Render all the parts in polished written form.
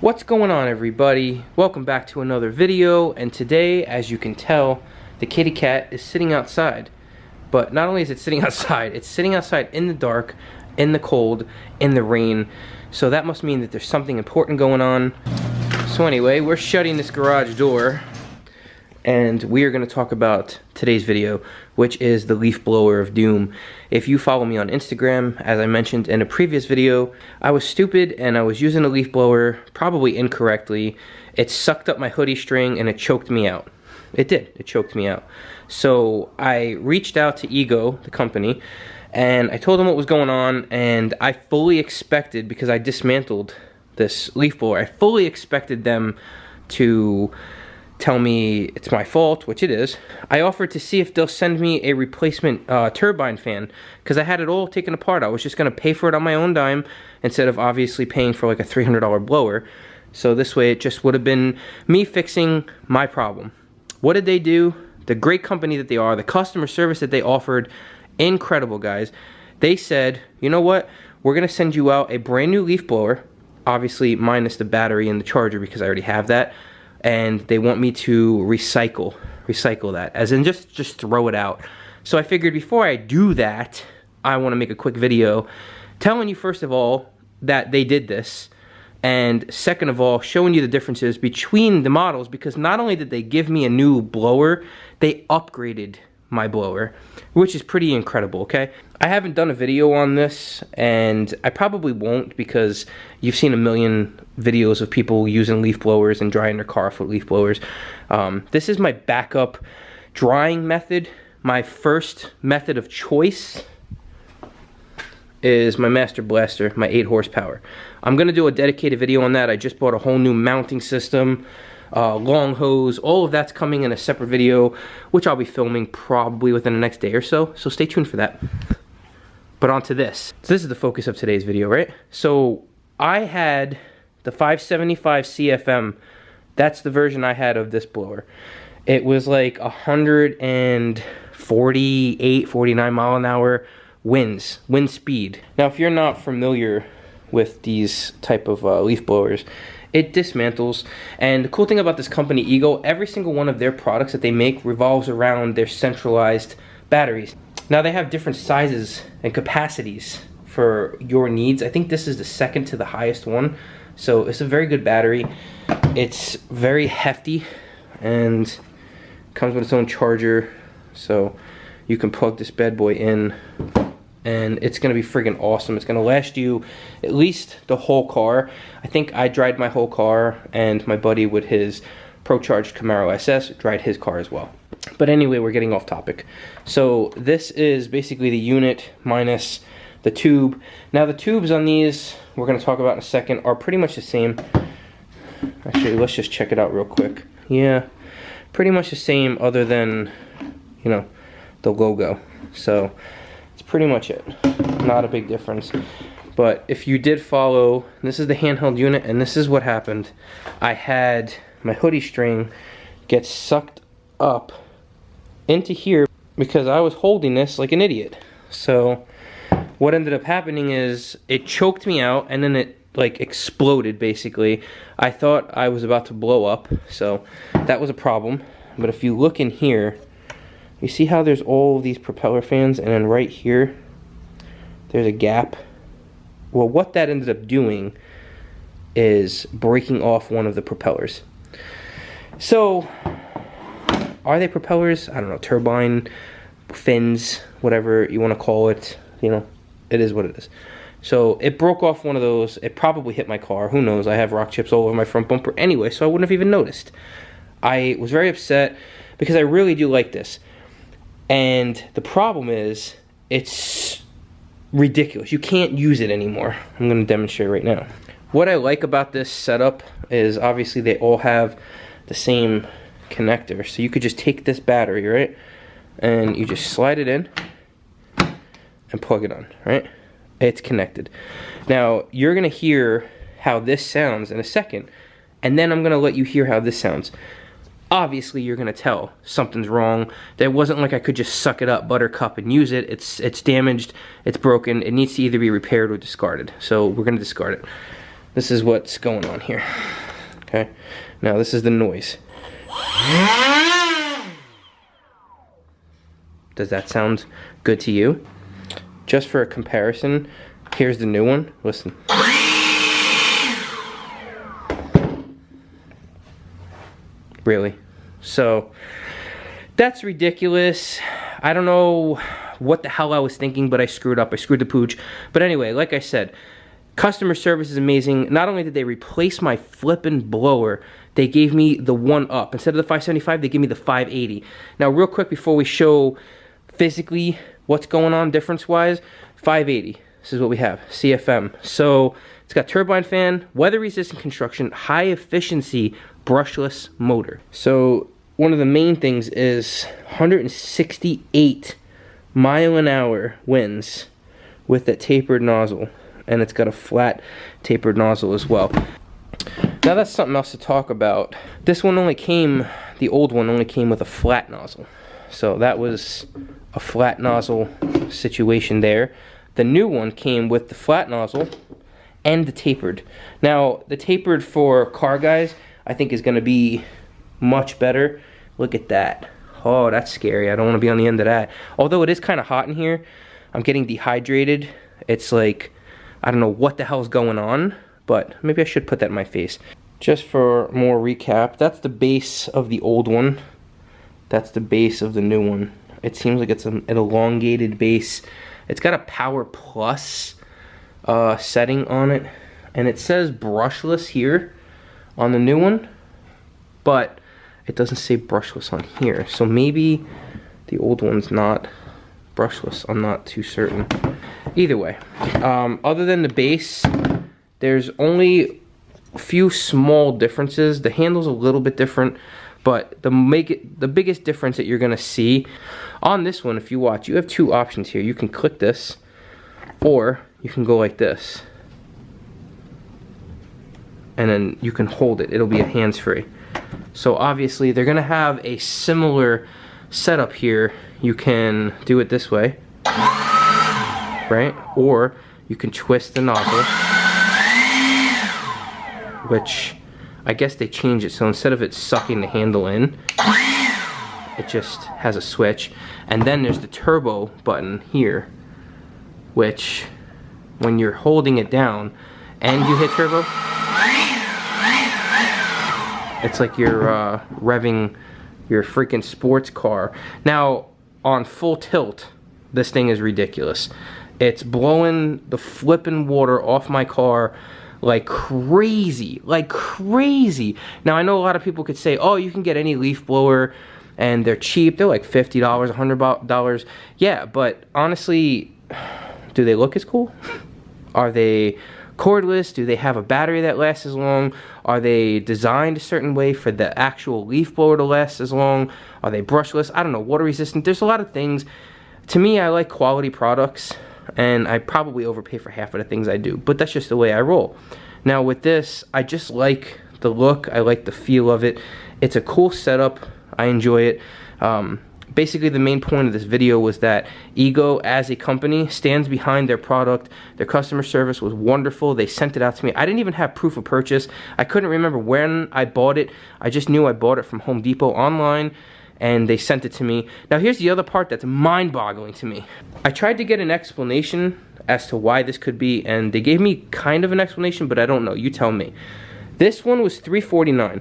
What's going on, everybody? Welcome back to another video, and today, as you can tell, the kitty cat is sitting outside. But not only is it sitting outside, it's sitting outside in the dark, in the cold, in the rain. So that must mean that there's something important going on. So anyway, we're shutting this garage door, and we are going to talk about today's video, which is the leaf blower of doom. If you follow me on Instagram, as I mentioned in a previous video, I was stupid and I was using a leaf blower probably incorrectly. It sucked up my hoodie string and it choked me out. It did. It choked me out. So I reached out to Ego, the company, and I told them what was going on, and I fully expected, because I dismantled this leaf blower, I fully expected them to tell me it's my fault, which it is. I offered to see if they'll send me a replacement turbine fan, because I had it all taken apart. I was just going to pay for it on my own dime instead of obviously paying for like a $300 blower. So this way it just would have been me fixing my problem. What did they do? The great company that they are, the customer service that they offered, incredible, guys. They said, you know what, we're going to send you out a brand new leaf blower, obviously minus the battery and the charger because I already have that. And they want me to recycle that, as in just throw it out. So I figured before I do that, I want to make a quick video telling you, first of all, that they did this, and second of all, showing you the differences between the models, because not only did they give me a new blower, they upgraded my blower, which is pretty incredible, okay? I haven't done a video on this, and I probably won't, because you've seen a million videos of people using leaf blowers and drying their car off with leaf blowers. This is my backup drying method. My first method of choice is my Master Blaster, my 8 horsepower. I'm gonna do a dedicated video on that. I just bought a whole new mounting system, long hose, all of that's coming in a separate video, which I'll be filming probably within the next day or so stay tuned for that. But on to this. So this is the focus of today's video, right? So I had the 575 CFM. That's the version I had of this blower. It was like 148, 49 mile an hour wind speed. Now, if you're not familiar with these type of leaf blowers, it dismantles. And the cool thing about this company, Ego, every single one of their products that they make revolves around their centralized batteries. Now, they have different sizes and capacities for your needs. I think this is the second to the highest one. So it's a very good battery. It's very hefty and comes with its own charger. So you can plug this bad boy in, and it's gonna be friggin' awesome. It's gonna last you at least the whole car. I think I dried my whole car, and my buddy with his Pro-Charged Camaro SS dried his car as well. But anyway, we're getting off topic. So this is basically the unit minus the tube. Now the tubes on these, we're gonna talk about in a second, are pretty much the same. Actually, let's just check it out real quick. Yeah, pretty much the same, other than, you know, the logo. So it's pretty much it. Not a big difference. But if you did follow, this is the handheld unit, and this is what happened. I had my hoodie string get sucked up into here because I was holding this like an idiot. So what ended up happening is it choked me out, and then it like exploded basically. I thought I was about to blow up, so that was a problem. But if you look in here, you see how there's all of these propeller fans, and then right here there's a gap. Well, what that ended up doing is breaking off one of the propellers. So are they propellers? I don't know, turbine, fins, whatever you want to call it, you know, it is what it is. So it broke off one of those. It probably hit my car, who knows. I have rock chips all over my front bumper anyway, so I wouldn't have even noticed. I was very upset because I really do like this. And the problem is, it's ridiculous. You can't use it anymore. I'm going to demonstrate right now. What I like about this setup is obviously they all have the same connector. So you could just take this battery, right? And you just slide it in and plug it on, right? It's connected. Now, you're going to hear how this sounds in a second, and then I'm going to let you hear how this sounds. Obviously, you're going to tell something's wrong. There wasn't like I could just suck it up, buttercup, and use it. It's damaged, it's broken, it needs to either be repaired or discarded. So we're going to discard it. this is what's going on here. Okay, now this is the noise. Does that sound good to you? Just for a comparison, here's the new one. Listen. Really? So that's ridiculous. I don't know what the hell I was thinking, but I screwed up. I screwed the pooch. But anyway, like I said, customer service is amazing. Not only did they replace my flippin' blower, they gave me the one up. Instead of the 575, they gave me the 580. Now, real quick before we show physically what's going on difference-wise, 580. This is what we have, CFM. So it's got turbine fan, weather-resistant construction, high-efficiency brushless motor. So one of the main things is 168 mile-an-hour winds with that tapered nozzle, and it's got a flat tapered nozzle as well. Now that's something else to talk about. This one only came, the old one only came with a flat nozzle. So that was a flat nozzle situation there. The new one came with the flat nozzle and the tapered. Now the tapered for car guys I think is going to be much better. Look at that. Oh, that's scary. I don't want to be on the end of that. Although it is kind of hot in here. I'm getting dehydrated. It's like, I don't know what the hell's going on, but maybe I should put that in my face. Just for more recap, that's the base of the old one. That's the base of the new one. It seems like it's an elongated base. It's got a Power Plus setting on it. And it says brushless here on the new one, but it doesn't say brushless on here. So maybe the old one's not brushless. I'm not too certain. Either way, other than the base, there's only a few small differences. The handle's a little bit different, but the biggest difference that you're gonna see on this one, if you watch, you have two options here. You can click this, or you can go like this, and then you can hold it. It'll be a hands-free. So obviously they're gonna have a similar setup here. You can do it this way, right? Or you can twist the nozzle, which I guess they changed it. So instead of it sucking the handle in, it just has a switch. And then there's the turbo button here, which when you're holding it down and you hit turbo, it's like you're revving your freaking sports car. Now, on full tilt, this thing is ridiculous. It's blowing the flippin' water off my car like crazy, like crazy. Now, I know a lot of people could say, oh, you can get any leaf blower and they're cheap. They're like $50, $100. Yeah, but honestly, do they look as cool? Are they cordless? Do they have a battery that lasts as long? Are they designed a certain way for the actual leaf blower to last as long? Are they brushless? I don't know, water resistant. There's a lot of things. To me, I like quality products, and I probably overpay for half of the things I do, but that's just the way I roll. Now with this, I just like the look, I like the feel of it. It's a cool setup, I enjoy it. Basically the main point of this video was that Ego as a company stands behind their product. Their customer service was wonderful. They sent it out to me. I didn't even have proof of purchase. I couldn't remember when I bought it. I just knew I bought it from Home Depot online, and they sent it to me. Now here's the other part that's mind-boggling to me. I tried to get an explanation as to why this could be, and they gave me kind of an explanation, but I don't know. You tell me. This one was $349,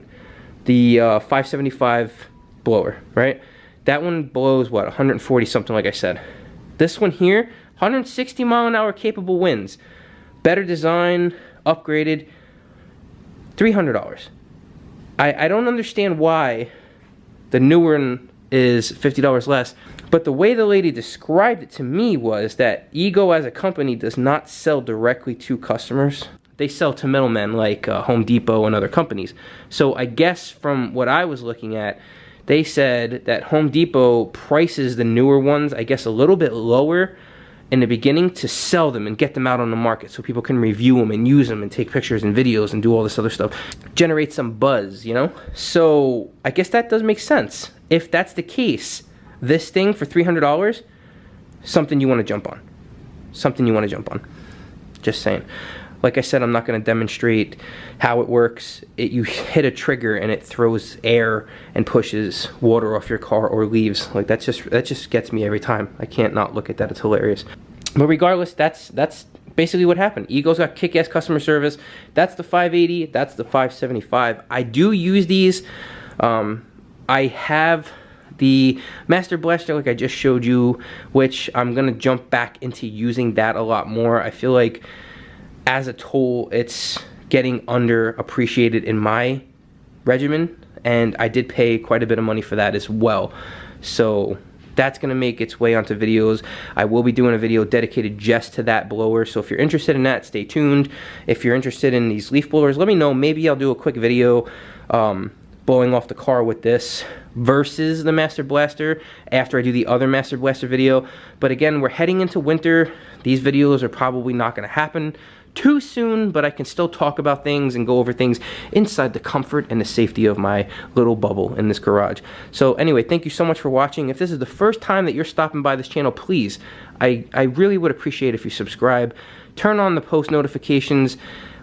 the 575 blower, right? That one blows, what, 140 something, like I said. This one here, 160 mile an hour capable winds. Better design, upgraded, $300. I don't understand why the newer one is $50 less, but the way the lady described it to me was that Ego as a company does not sell directly to customers. They sell to middlemen like Home Depot and other companies. So I guess from what I was looking at, they said that Home Depot prices the newer ones, I guess, a little bit lower in the beginning to sell them and get them out on the market so people can review them and use them and take pictures and videos and do all this other stuff. Generate some buzz, you know? So I guess that does make sense. If that's the case, this thing for $300, something you want to jump on. Something you want to jump on. Just saying. Like I said, I'm not going to demonstrate how it works. You hit a trigger and it throws air and pushes water off your car or leaves. Like that just gets me every time. I can't not look at that. It's hilarious. But regardless, that's basically what happened. Ego's got kick-ass customer service. That's the 580. That's the 575. I do use these. I have the Master Blaster like I just showed you, which I'm gonna jump back into using that a lot more. I feel like as a tool, it's getting underappreciated in my regimen, and I did pay quite a bit of money for that as well. So that's gonna make its way onto videos. I will be doing a video dedicated just to that blower, so if you're interested in that, stay tuned. If you're interested in these leaf blowers, let me know. Maybe I'll do a quick video blowing off the car with this versus the Master Blaster after I do the other Master Blaster video. But again, we're heading into winter. These videos are probably not gonna happen too soon, but I can still talk about things and go over things inside the comfort and the safety of my little bubble in this garage. So anyway, thank you so much for watching. If this is the first time that you're stopping by this channel, please, I really would appreciate if you subscribe, turn on the post notifications,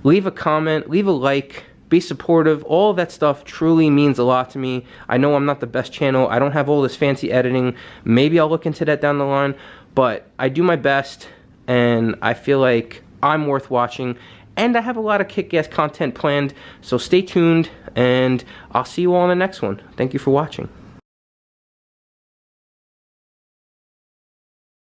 leave a comment, leave a like, be supportive. All of that stuff truly means a lot to me. I know I'm not the best channel. I don't have all this fancy editing. Maybe I'll look into that down the line, but I do my best, and I feel like I'm worth watching, and I have a lot of kick-ass content planned, so stay tuned, and I'll see you all in the next one. Thank you for watching.